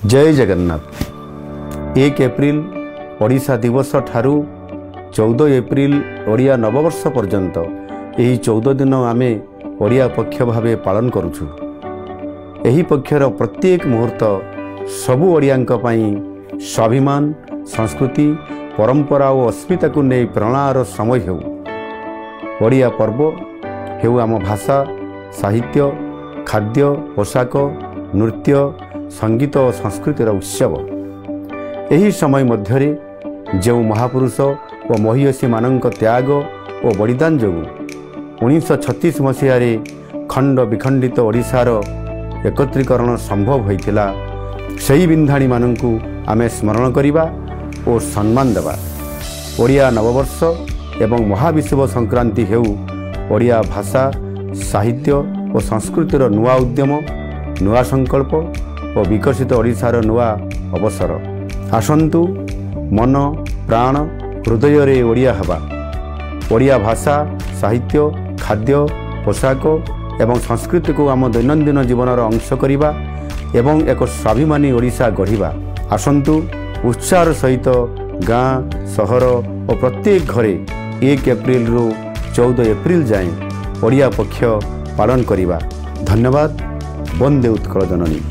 जय जगन्नाथ। 1 एप्रिल ओडिशा दिवस ठारू 14 एप्रिल ओडिया नववर्ष पर्यंत यही 14 दिन आमे ओडिया पक्ष भावे पालन करुछु। एही पक्षर प्रत्येक मुहूर्त सबु ओडियांक पई स्वाभिमान, संस्कृति, परंपरा और अस्मिता को नहीं प्रेरणार समय हेउ। ओडिया पर्व हेउ आम भाषा, साहित्य, खाद्य, पोशाक, नृत्य, संगीत और संस्कृतिर उत्सव। यही समय मध्यरे जो महापुरुष और महिषी मानक त्याग और बलिदान जो 1936 मसीह खंड विखंडित ओडिशार एकत्रीकरण संभव होइतिला, सही बिंधाणी मानकु आमे स्मरण करिबा और सम्मान देवा। ओडिया नववर्ष एवं महाविश्व संक्रांति हेउ ओडिया भाषा, साहित्य और संस्कृतिर नुआ उद्यम, नुआ संकल्प और विकसित ओडिशार नुआ अवसर। आसंतु मन प्राण हृदय रे ओडिया हवा। ओडिया भाषा, साहित्य, खाद्य, पोशाक एवं संस्कृति को आम दैनंदिन जीवनर अंश करिबा एवं एक स्वाभिमानी ओडिशा गढ़िबा। आसंतु उत्साह सहित गाँ, सहर और प्रत्येक घरे 1 एप्रिल रु 14 एप्रिल जाए ओडिया पक्ष पालन करिबा। धन्यवाद। वंदे उत्कल जननी।